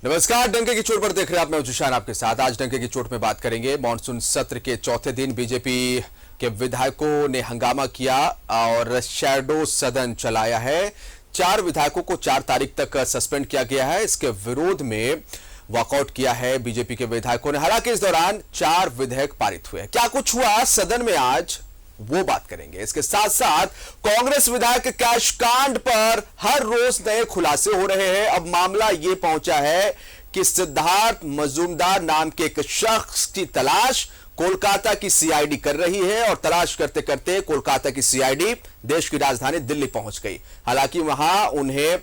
नमस्कार, डंके की चोट पर देख रहे हैं आप। मैं जुशान आपके साथ। आज डंके की चोट में बात करेंगे। मॉनसून सत्र के चौथे दिन बीजेपी के विधायकों ने हंगामा किया और शैडो सदन चलाया है। 4 विधायकों को 4 तारीख तक सस्पेंड किया गया है। इसके विरोध में वॉकआउट किया है बीजेपी के विधायकों ने। हालांकि इस दौरान 4 विधेयक पारित हुए। क्या कुछ हुआ सदन में आज, वो बात करेंगे। इसके साथ साथ कांग्रेस विधायक कैश कांड पर हर रोज नए खुलासे हो रहे हैं। अब मामला ये पहुंचा है कि सिद्धार्थ मजूमदार नाम के एक शख्स की तलाश कोलकाता की सीआईडी कर रही है और तलाश करते करते कोलकाता की सीआईडी देश की राजधानी दिल्ली पहुंच गई। हालांकि वहां उन्हें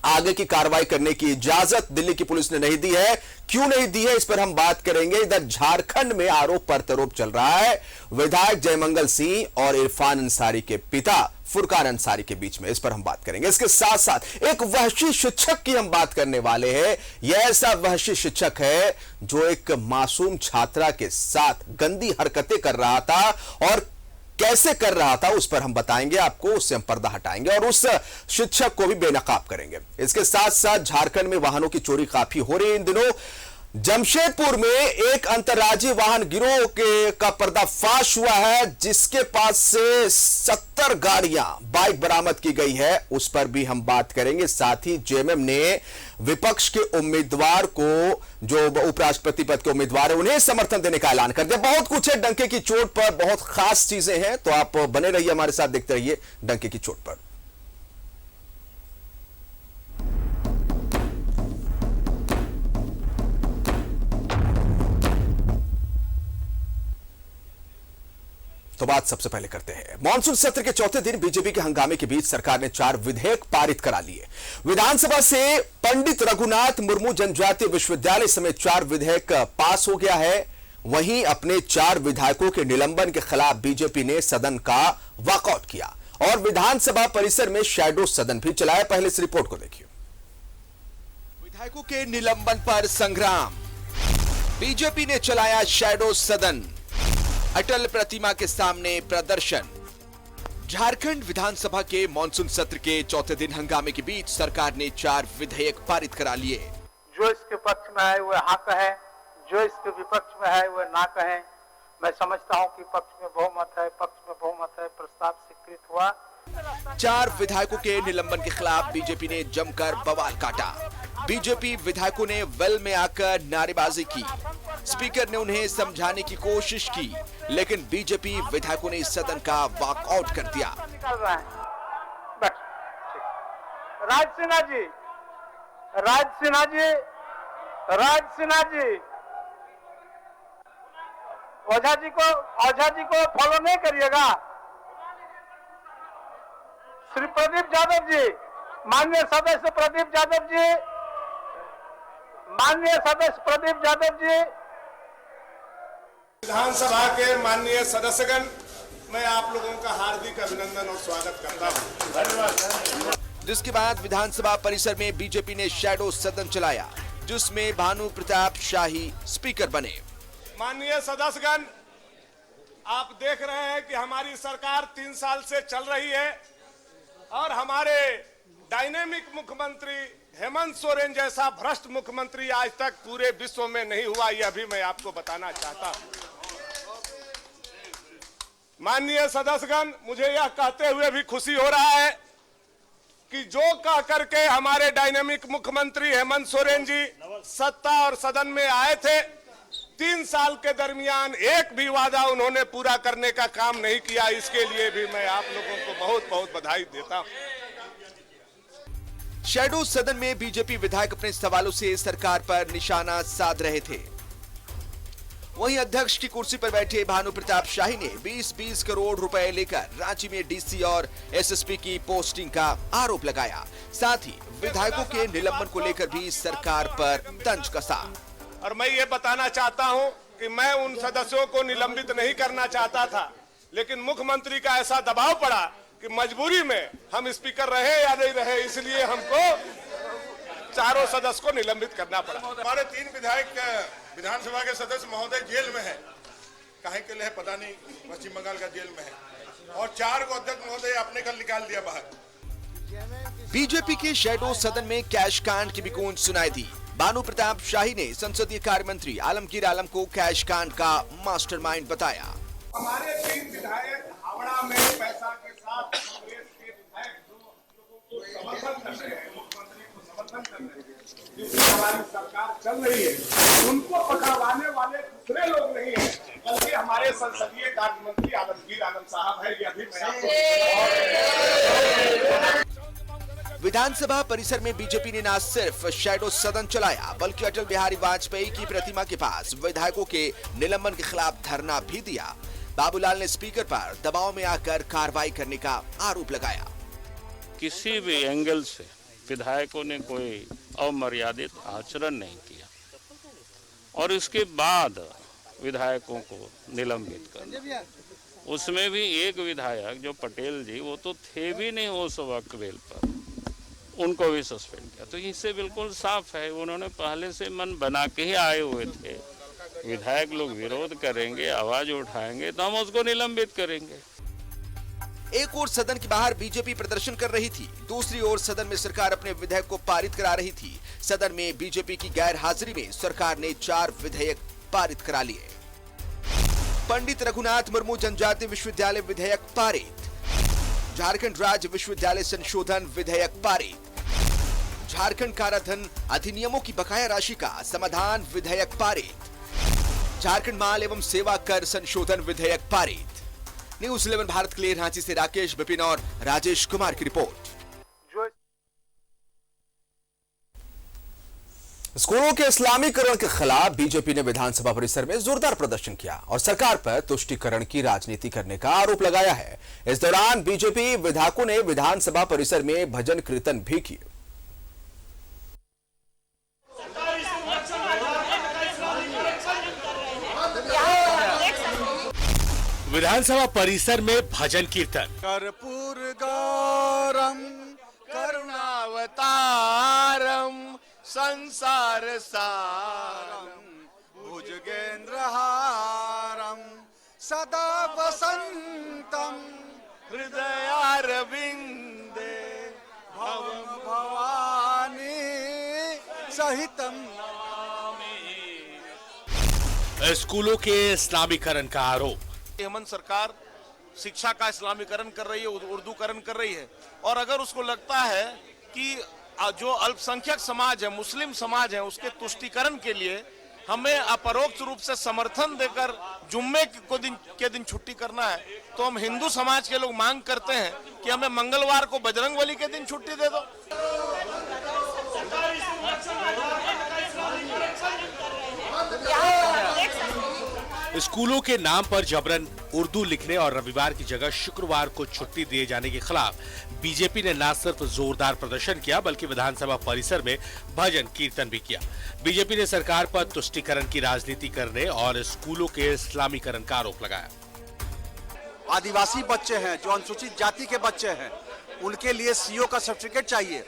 आगे की कार्रवाई करने की इजाजत दिल्ली की पुलिस ने नहीं दी है। क्यों नहीं दी है, इस पर हम बात करेंगे। इधर झारखंड में आरोप प्रत्यारोप चल रहा है विधायक जयमंगल सिंह और इरफान अंसारी के पिता फुरकान अंसारी के बीच में। इस पर हम बात करेंगे। इसके साथ साथ एक वहशी शिक्षक की हम बात करने वाले हैं। यह ऐसा वहशी शिक्षक है जो एक मासूम छात्रा के साथ गंदी हरकतें कर रहा था और कैसे कर रहा था उस पर हम बताएंगे आपको। उससे हम पर्दा हटाएंगे और उस शिक्षक को भी बेनकाब करेंगे। इसके साथ साथ झारखंड में वाहनों की चोरी काफी हो रही है इन दिनों। जमशेदपुर में एक अंतर्राज्यीय वाहन गिरोह का पर्दाफाश हुआ है, जिसके पास से 70 गाड़ियां बाइक बरामद की गई है। उस पर भी हम बात करेंगे। साथ ही जेएमएम ने विपक्ष के उम्मीदवार को, जो उपराष्ट्रपति पद के उम्मीदवार है, उन्हें समर्थन देने का ऐलान कर दिया। बहुत कुछ है डंके की चोट पर, बहुत खास चीजें हैं। तो आप बने रहिए हमारे साथ, देखते रहिए डंके की चोट पर। तो बात सबसे पहले करते हैं। मॉनसून सत्र के चौथे दिन बीजेपी के हंगामे के बीच सरकार ने 4 विधेयक पारित करा लिए। विधानसभा से पंडित रघुनाथ मुर्मू जनजातीय विश्वविद्यालय समेत 4 विधेयक पास हो गया है। वहीं अपने 4 विधायकों के निलंबन के खिलाफ बीजेपी ने सदन का वॉकआउट किया और विधानसभा परिसर में शैडो सदन भी चलाया। पहले इस रिपोर्ट को देखिए। विधायकों के निलंबन पर संग्राम, बीजेपी ने चलाया शैडो सदन, अटल प्रतिमा के सामने प्रदर्शन। झारखंड विधानसभा के मॉनसून सत्र के चौथे दिन हंगामे के बीच सरकार ने 4 विधेयक पारित करा लिए। जो इसके पक्ष में है वह हाँ कहे, जो इसके विपक्ष में है वह ना कहे। मैं समझता हूं कि पक्ष में बहुमत है, प्रस्ताव स्वीकृत हुआ। 4 विधायकों के निलंबन के खिलाफ बीजेपी ने जमकर बवाल काटा। बीजेपी विधायकों ने वेल में आकर नारेबाजी की। स्पीकर ने उन्हें समझाने की कोशिश की, लेकिन बीजेपी विधायकों ने सदन का वॉकआउट कर दिया। राज सिन्हा जी, ओझा जी को फॉलो नहीं करिएगा। श्री प्रदीप यादव जी, माननीय सदस्य प्रदीप यादव जी, विधानसभा के माननीय सदस्यगण, मैं आप लोगों का हार्दिक अभिनंदन और स्वागत करता हूं। धन्यवाद। जिसके बाद विधानसभा परिसर में बीजेपी ने शैडो सदन चलाया, जिसमें भानु प्रताप शाही स्पीकर बने। माननीय सदस्यगण, आप देख रहे हैं कि हमारी सरकार 3 साल से चल रही है और हमारे डायनेमिक मुख्यमंत्री हेमंत सोरेन जैसा भ्रष्ट मुख्यमंत्री आज तक पूरे विश्व में नहीं हुआ। यह भी मैं आपको बताना चाहता हूं। माननीय सदस्यगण, मुझे यह कहते हुए भी खुशी हो रहा है कि जो कह करके हमारे डायनेमिक मुख्यमंत्री हेमंत सोरेन जी सत्ता और सदन में आए थे, 3 साल के दरमियान एक भी वादा उन्होंने पूरा करने का काम नहीं किया। इसके लिए भी मैं आप लोगों को बहुत बहुत बधाई देता हूं। शैडो सदन में बीजेपी विधायक अपने सवालों से सरकार पर निशाना साध रहे थे। वहीं अध्यक्ष की कुर्सी पर बैठे भानु प्रताप शाही ने 20-20 करोड़ रुपए लेकर रांची में डीसी और एसएसपी की पोस्टिंग का आरोप लगाया। साथ ही विधायकों के निलंबन को लेकर भी सरकार पर तंज कसा। और मैं ये बताना चाहता हूं कि मैं उन सदस्यों को निलंबित नहीं करना चाहता था, लेकिन मुख्यमंत्री का ऐसा दबाव पड़ा कि मजबूरी में हम स्पीकर रहे या नहीं रहे, इसलिए हमको 4 सदस्य को निलंबित करना पड़ा। हमारे 3 विधायक विधानसभा के सदस्य महोदय जेल में है, काहे के लिए पता नहीं, पश्चिम बंगाल का जेल में है, और 4 को अध्यक्ष महोदय अपने कल निकाल दिया बाहर। बीजेपी के शैडो सदन में कैश कांड की भी गूंज सुनाई दी। बानू प्रताप शाही ने संसदीय कार्य मंत्री आलमगीर आलम को कैश कांड का मास्टरमाइंड बताया। हमारे 3 विधायक हावड़ा में पैसा के साथ कांग्रेस के विधायक जो लोगों को समर्थन कर रहे हैं, मुख्यमंत्री को समर्थन कर रहे हैं, जिससे हमारी सरकार चल रही है, उनको पकड़वाने वाले दूसरे लोग नहीं है, बल्कि हमारे संसदीय कार्य मंत्री आलमगीर आलम साहब है। यह भी मैं आपको विधानसभा परिसर में बीजेपी ने न सिर्फ शैडो सदन चलाया, बल्कि अटल बिहारी वाजपेयी की प्रतिमा के पास विधायकों के निलंबन के खिलाफ धरना भी दिया। बाबूलाल ने स्पीकर पर दबाव में आकर कार्रवाई करने का आरोप लगाया। किसी भी एंगल से विधायकों ने कोई अमर्यादित आचरण नहीं किया और इसके बाद विधायकों को निलंबित कर, उसमें भी एक विधायक जो पटेल जी, वो तो थे भी नहीं उस वक्त बेल पर, उनको भी सस्पेंड किया। तो इससे बिल्कुल साफ है, उन्होंने पहले से मन बना के ही आए हुए थे। विधायक लोग विरोध करेंगे, आवाज उठाएंगे तो हम उसको निलंबित करेंगे। एक ओर सदन के बाहर बीजेपी प्रदर्शन कर रही थी, दूसरी ओर सदन में सरकार अपने विधेयक को पारित करा रही थी। सदन में बीजेपी की गैर हाजिरी में सरकार ने 4 विधेयक पारित करा लिए। पंडित रघुनाथ मुर्मू जनजातीय विश्वविद्यालय विधेयक पारित, झारखंड राज्य विश्वविद्यालय संशोधन विधेयक पारित, झारखंड काराधन अधिनियमों की बकाया राशि का समाधान विधेयक पारित, झारखंड माल एवं सेवा कर संशोधन विधेयक पारित। न्यूज़ 11 भारत के लिए रांची से राकेश, विपिन और राजेश कुमार की रिपोर्ट। स्कूलों के इस्लामीकरण के खिलाफ बीजेपी ने विधानसभा परिसर में जोरदार प्रदर्शन किया और सरकार पर तुष्टीकरण की राजनीति करने का आरोप लगाया है। इस दौरान बीजेपी विधायकों ने विधानसभा परिसर में भजन कीर्तन भी किए। विधानसभा परिसर में भजन कीर्तन। कर्पूर गौरम करुणावतारम संसार सारम भुजगेंद्रहारम सदा वसंतम हृदयारविंदे भवम भवानी सहितम। स्कूलों के इस्लामीकरण का आरोप। हेमंत सरकार शिक्षा का इस्लामीकरण कर रही है, उर्दूकरण कर रही है, और अगर उसको लगता है कि जो अल्पसंख्यक समाज है, मुस्लिम समाज है, उसके तुष्टीकरण के लिए हमें अपरोक्ष रूप से समर्थन देकर जुम्मे के दिन छुट्टी करना है, तो हम हिंदू समाज के लोग मांग करते हैं कि हमें मंगलवार को बजरंगबली के दिन छुट्टी दे दो। स्कूलों के नाम पर जबरन उर्दू लिखने और रविवार की जगह शुक्रवार को छुट्टी दिए जाने के खिलाफ बीजेपी ने न सिर्फ जोरदार प्रदर्शन किया, बल्कि विधानसभा परिसर में भजन कीर्तन भी किया। बीजेपी ने सरकार पर तुष्टीकरण की राजनीति करने और स्कूलों के इस्लामीकरण का आरोप लगाया। आदिवासी बच्चे हैं, जो अनुसूचित जाति के बच्चे हैं, उनके लिए सीओ का सर्टिफिकेट चाहिए,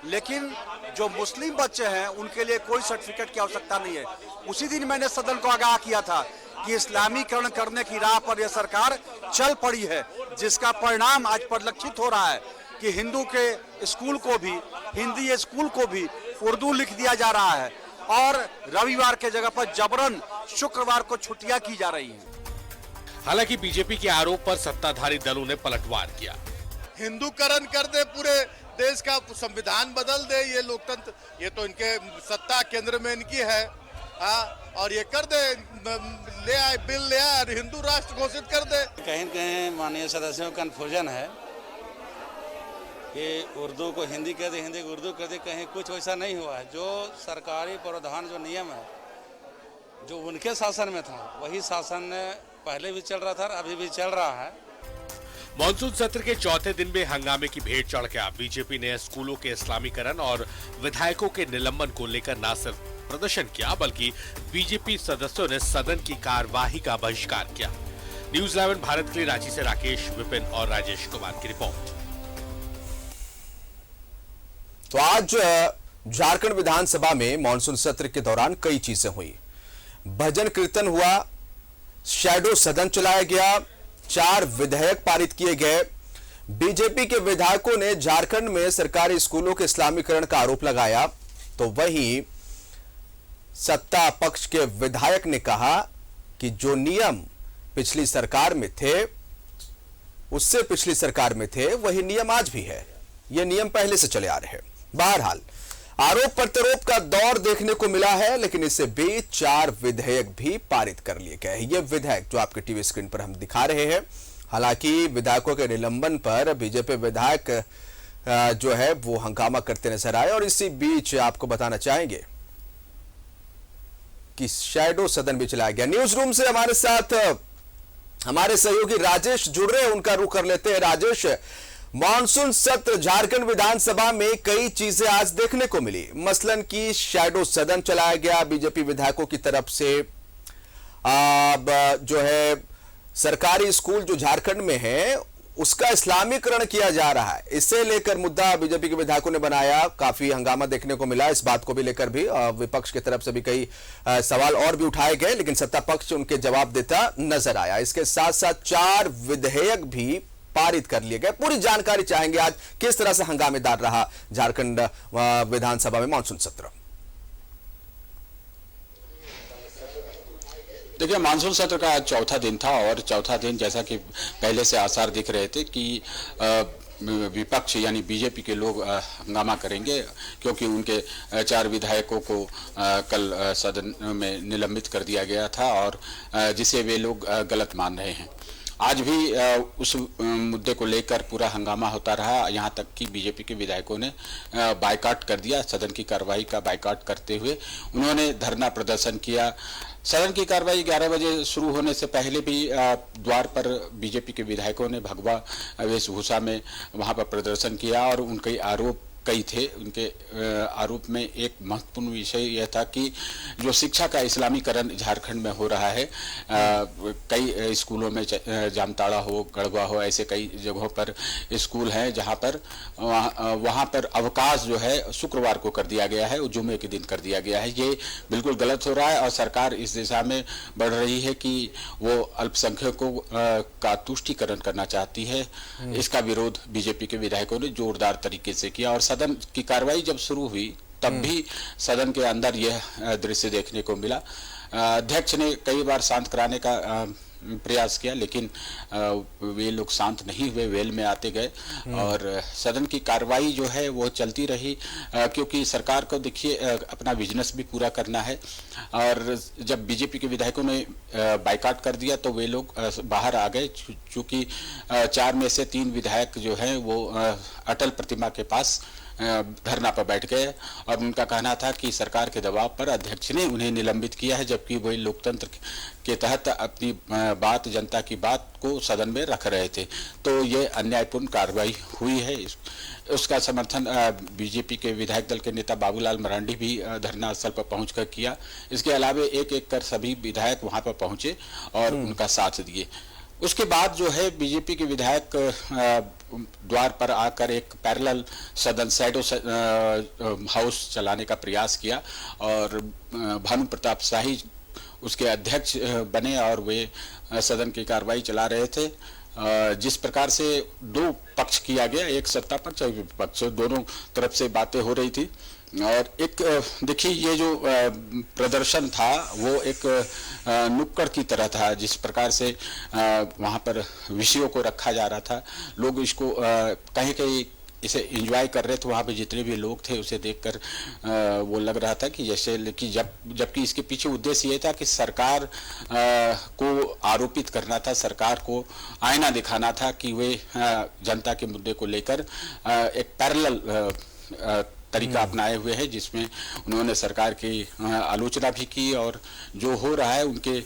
लेकिन जो मुस्लिम बच्चे हैं उनके लिए कोई सर्टिफिकेट की आवश्यकता नहीं है। उसी दिन मैंने सदन को आगाह किया था कि इस्लामीकरण करने की राह पर यह सरकार चल पड़ी है, जिसका परिणाम आज परिलक्षित हो रहा है कि हिंदू के स्कूल को भी, हिंदी स्कूल को भी उर्दू लिख दिया जा रहा है और रविवार के जगह पर जबरन शुक्रवार को छुट्टियां की जा रही हैं। हालांकि बीजेपी के आरोप पर सत्ताधारी दलों ने पलटवार किया। हिंदूकरण कर दे, पूरे देश का संविधान बदल दे, ये लोकतंत्र, ये तो इनके सत्ता केंद्र में इनकी है, हाँ, और ये कर दे, ले आए बिल, ले आए, हिंदू राष्ट्र घोषित कर दे। कहीं कहीं माननीय सदस्यों का कन्फ्यूजन है कि उर्दू को हिंदी कर दे, हिंदी को उर्दू कर दे, कहीं कुछ वैसा नहीं हुआ है। जो सरकारी प्रावधान, जो नियम है, जो उनके शासन में था, वही शासन पहले भी चल रहा था और अभी भी चल रहा है। मॉनसून सत्र के चौथे दिन में हंगामे की भेंट चढ़ गया। बीजेपी ने स्कूलों के इस्लामीकरण और विधायकों के निलंबन को लेकर न सिर्फ प्रदर्शन किया, बल्कि बीजेपी सदस्यों ने सदन की कार्यवाही का बहिष्कार किया। न्यूज़ 11 भारत के लिए रांची से राकेश, विपिन और राजेश कुमार की रिपोर्ट। तो आज झारखंड विधानसभा में मॉनसून सत्र के दौरान कई चीजें हुई। भजन कीर्तन हुआ, शैडो सदन चलाया गया, 4 विधेयक पारित किए गए। बीजेपी के विधायकों ने झारखंड में सरकारी स्कूलों के इस्लामीकरण का आरोप लगाया, तो वहीं सत्ता पक्ष के विधायक ने कहा कि जो नियम पिछली सरकार में थे, उससे पिछली सरकार में थे, वही नियम आज भी है। ये नियम पहले से चले आ रहे हैं। बहरहाल आरोप प्रत्यारोप का दौर देखने को मिला है, लेकिन इससे बीच 4 विधेयक भी पारित कर लिए गए हैं। ये विधेयक जो आपके टीवी स्क्रीन पर हम दिखा रहे हैं, हालांकि विधायकों के निलंबन पर बीजेपी विधायक जो है वो हंगामा करते नजर आए। और इसी बीच आपको बताना चाहेंगे कि शैडो सदन भी चलाया गया। न्यूज रूम से हमारे साथ हमारे सहयोगी राजेश जुड़ रहे हैं, उनका रुख कर लेते हैं। राजेश, मॉनसून सत्र झारखंड विधानसभा में कई चीजें आज देखने को मिली, मसलन कि शैडो सदन चलाया गया बीजेपी विधायकों की तरफ से। अब जो है सरकारी स्कूल जो झारखंड में है उसका इस्लामीकरण किया जा रहा है, इसे लेकर मुद्दा बीजेपी के विधायकों ने बनाया। काफी हंगामा देखने को मिला इस बात को भी लेकर भी। विपक्ष की तरफ से भी कई सवाल और भी उठाए गए, लेकिन सत्ता पक्ष उनके जवाब देता नजर आया। इसके साथ साथ 4 विधेयक भी पारित कर लिए गए। पूरी जानकारी चाहेंगे आज किस तरह से हंगामेदार रहा झारखंड विधानसभा में मॉनसून सत्र। देखिए, मानसून सत्र का आज चौथा दिन था और चौथा दिन जैसा कि पहले से आसार दिख रहे थे कि विपक्ष यानी बीजेपी के लोग हंगामा करेंगे, क्योंकि उनके 4 विधायकों को कल सदन में निलंबित कर दिया गया था और जिसे वे लोग गलत मान रहे हैं। आज भी उस मुद्दे को लेकर पूरा हंगामा होता रहा, यहाँ तक कि बीजेपी के विधायकों ने बायकॉट कर दिया। सदन की कार्रवाई का बायकॉट करते हुए उन्होंने धरना प्रदर्शन किया। सदन की कार्रवाई 11 बजे शुरू होने से पहले भी द्वार पर बीजेपी के विधायकों ने भगवा वेशभूषा में वहाँ पर प्रदर्शन किया और उनके आरोप कई थे। उनके आरोप में एक महत्वपूर्ण विषय यह था कि जो शिक्षा का इस्लामीकरण झारखंड में हो रहा है, कई स्कूलों में जामताड़ा हो, गढ़वा हो, ऐसे कई जगहों पर स्कूल हैं जहां पर वहां पर अवकाश जो है शुक्रवार को कर दिया गया है, जुम्मे के दिन कर दिया गया है। ये बिल्कुल गलत हो रहा है और सरकार इस दिशा में बढ़ रही है कि वो अल्पसंख्यकों का तुष्टीकरण करना चाहती है। इसका विरोध बीजेपी के विधायकों ने जोरदार तरीके से किया और सदन की कार्रवाई जब शुरू हुई तब भी सदन के अंदर यह दृश्य देखने को मिला। अध्यक्ष ने कई बार शांत कराने का प्रयास किया, लेकिन वे लोग शांत नहीं हुए, वेल में आते गए और सदन की कार्रवाई जो है वो चलती रही, क्योंकि सरकार को देखिए अपना बिजनेस भी पूरा करना है। और जब बीजेपी के विधायकों ने बायकॉट कर दिया तो वे लोग बाहर आ गए, चूंकि 4 में से 3 विधायक जो हैं वो अटल प्रतिमा के पास धरना पर बैठ गए और उनका कहना था कि सरकार के दबाव पर अध्यक्ष ने उन्हें निलंबित किया है, जबकि वही लोकतंत्र के तहत अपनी बात, जनता की बात को सदन में रख रहे थे। तो ये अन्यायपूर्ण कार्रवाई हुई है। उसका समर्थन बीजेपी के विधायक दल के नेता बाबूलाल मरांडी भी धरना स्थल पर पहुंचकर किया। इसके अलावा एक एक कर सभी विधायक वहां पर पहुंचे और उनका साथ दिए। उसके बाद जो है बीजेपी के विधायक द्वार पर आकर एक पैरेलल सदन शैडो हाउस चलाने का प्रयास किया और भानु प्रताप शाही उसके अध्यक्ष बने और वे सदन की कार्रवाई चला रहे थे। जिस प्रकार से 2 पक्ष किया गया, एक सत्ता पक्ष और विपक्ष, दोनों तरफ से बातें हो रही थी। और एक देखिए ये जो प्रदर्शन था वो एक नुक्कड़ की तरह था, जिस प्रकार से वहाँ पर विषयों को रखा जा रहा था। लोग इसको कहीं कहीं इसे एंजॉय कर रहे थे। वहाँ पे जितने भी लोग थे उसे देखकर वो लग रहा था कि जैसे कि जबकि इसके पीछे उद्देश्य ये था कि सरकार को आरोपित करना था, सरकार को आईना दिखाना था कि वे जनता के मुद्दे को लेकर एक पैरेलल तरीका अपनाए हुए है, जिसमें उन्होंने सरकार की आलोचना भी की और जो हो रहा है उनके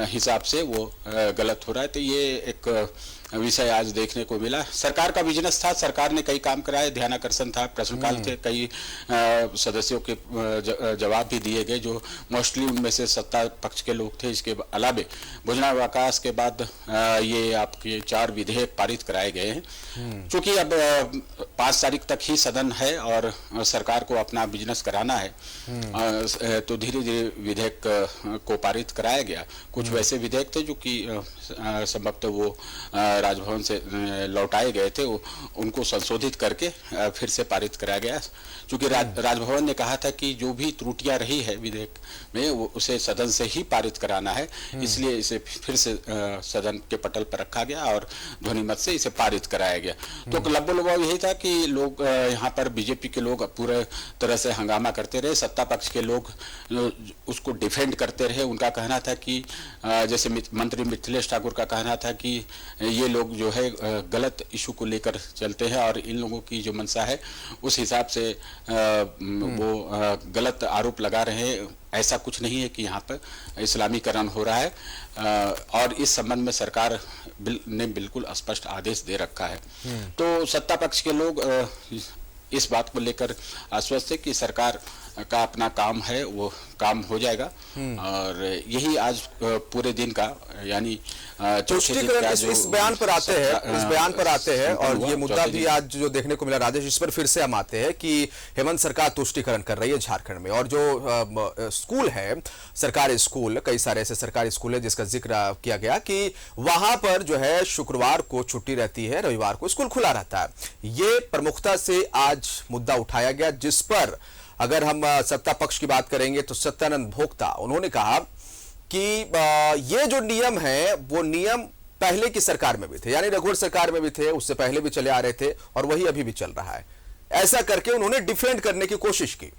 हिसाब से वो गलत हो रहा है। तो ये एक विषय आज देखने को मिला। सरकार का बिजनेस था, सरकार ने कई काम कराए, ध्यानाकर्षण था, प्रश्नकाल थे, कई सदस्यों के जवाब भी दिए गए जो मोस्टली उनमें से सत्ता पक्ष के लोग थे। इसके अलावा भोजनावकाश के बाद ये आपके 4 विधेयक पारित कराए गए हैं। चूंकि अब 5 तारीख तक ही सदन है और सरकार को अपना बिजनेस कराना है, तो धीरे धीरे विधेयक को पारित कराया गया। कुछ वैसे विधेयक थे जो कि संभवतः वो राजभवन से लौटाए गए थे उनको संशोधित करके फिर से पारित कराया गया, क्योंकि राजभवन ने कहा था कि जो भी त्रुटियां रही है विधेयक में वो उसे सदन से ही पारित कराना है, इसलिए इसे फिर से सदन के पटल पर रखा गया और ध्वनिमत से इसे पारित कराया गया। तो लगभग यही था कि लोग यहाँ पर बीजेपी के लोग पूरे तरह से हंगामा करते रहे, सत्ता पक्ष के लोग उसको डिफेंड करते रहे। उनका कहना था कि जैसे मंत्री मिथिलेश ठाकुर का कहना था कि ये लोग जो है गलत इशू को लेकर चलते हैं और इन लोगों की जो मंशा है उस हिसाब से वो गलत आरोप लगा रहे हैं। ऐसा कुछ नहीं है कि यहाँ पर इस्लामीकरण हो रहा है और इस संबंध में सरकार ने बिल्कुल स्पष्ट आदेश दे रखा है। तो सत्ता पक्ष के लोग इस बात को लेकर आश्वस्त है कि सरकार का अपना काम है वो काम हो जाएगा और यही आज पूरे दिन का यानी इस बयान पर आते हैं और ये मुद्दा भी आज जो देखने को मिला राजेश, इस पर फिर से हम आते हैं कि हेमंत सरकार तुष्टिकरण कर रही है झारखंड में और जो स्कूल है सरकारी स्कूल, कई सारे ऐसे सरकारी स्कूल है जिसका जिक्र किया गया कि वहां पर जो है शुक्रवार को छुट्टी रहती है, रविवार को स्कूल खुला रहता है। ये प्रमुखता से आज मुद्दा उठाया गया, जिस पर अगर हम सत्ता पक्ष की बात करेंगे तो सत्यानंद भोक्ता उन्होंने कहा कि ये जो नियम है वो नियम पहले की सरकार में भी थे, यानी रघुवर सरकार में भी थे, उससे पहले भी चले आ रहे थे और वही अभी भी चल रहा है। ऐसा करके उन्होंने डिफेंड करने की कोशिश की।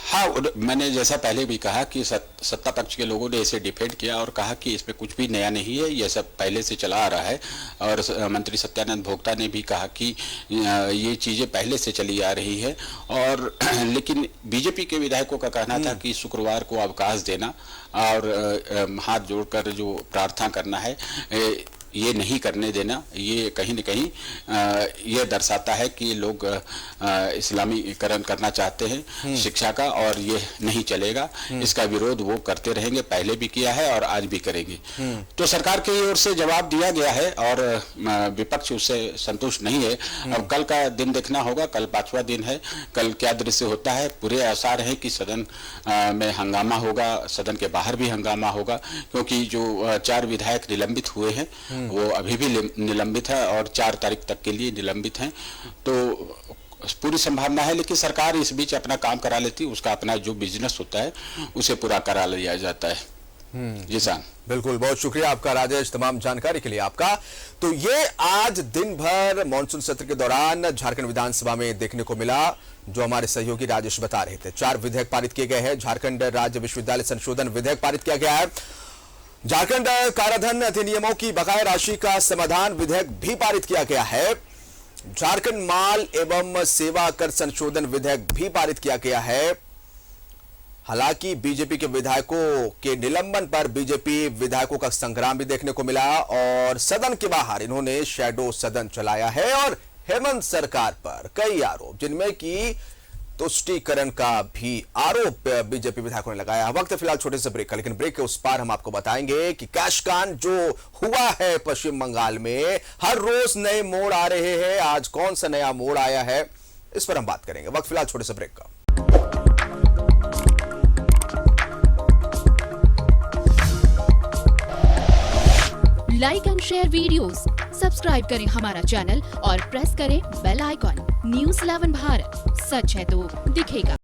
हाँ, मैंने जैसा पहले भी कहा कि सत्ता पक्ष के लोगों ने इसे डिफेंड किया और कहा कि इसमें कुछ भी नया नहीं है, यह सब पहले से चला आ रहा है। और मंत्री सत्यानंद भोक्ता ने भी कहा कि ये चीज़ें पहले से चली आ रही है। और लेकिन बीजेपी के विधायकों का कहना था कि शुक्रवार को अवकाश देना और हाथ जोड़कर जो प्रार्थना करना है ये नहीं करने देना, ये कहीं न कहीं ये दर्शाता है कि लोग इस्लामीकरण करना चाहते हैं शिक्षा का और ये नहीं चलेगा। इसका विरोध वो करते रहेंगे, पहले भी किया है और आज भी करेंगे। तो सरकार की ओर से जवाब दिया गया है और विपक्ष उससे संतुष्ट नहीं है। अब कल का दिन देखना होगा, कल 5वां दिन है, कल क्या दृश्य होता है। पूरे आसार है कि सदन में हंगामा होगा, सदन के बाहर भी हंगामा होगा, क्योंकि जो 4 विधायक निलंबित हुए हैं वो अभी भी निलंबित है और 4 तारीख तक के लिए निलंबित हैं। तो पूरी संभावना है, लेकिन सरकार इस बीच अपना काम करा लेती, उसका अपना जो बिजनेस होता है उसे पूरा करा लिया जाता है। जी सर, बिल्कुल, बहुत शुक्रिया आपका राजेश, तमाम जानकारी के लिए आपका। तो ये आज दिन भर मानसून सत्र के दौरान झारखंड विधानसभा में देखने को मिला, जो हमारे सहयोगी राजेश बता रहे थे। 4 विधेयक पारित किए गए हैं। झारखंड राज्य विश्वविद्यालय संशोधन विधेयक पारित किया गया है। झारखंड काराधन अधिनियमों की बकाया राशि का समाधान विधेयक भी पारित किया गया है। झारखंड माल एवं सेवा कर संशोधन विधेयक भी पारित किया गया है। हालांकि बीजेपी के विधायकों के निलंबन पर बीजेपी विधायकों का संग्राम भी देखने को मिला और सदन के बाहर इन्होंने शैडो सदन चलाया है और हेमंत सरकार पर कई आरोप, जिनमें कि तुष्टीकरण का भी आरोप बीजेपी विधायकों ने लगाया। वक्त फिलहाल छोटे से ब्रेक का, लेकिन ब्रेक के उस पार हम आपको बताएंगे कि कैशकान जो हुआ है पश्चिम बंगाल में, हर रोज नए मोड़ आ रहे हैं। आज कौन सा नया मोड़ आया है, इस पर हम बात करेंगे। वक्त फिलहाल छोटे से ब्रेक का। Like and share videos, subscribe करें हमारा चैनल और प्रेस करें बेल आइकॉन। न्यूज़ 11 भारत, सच है तो दिखेगा।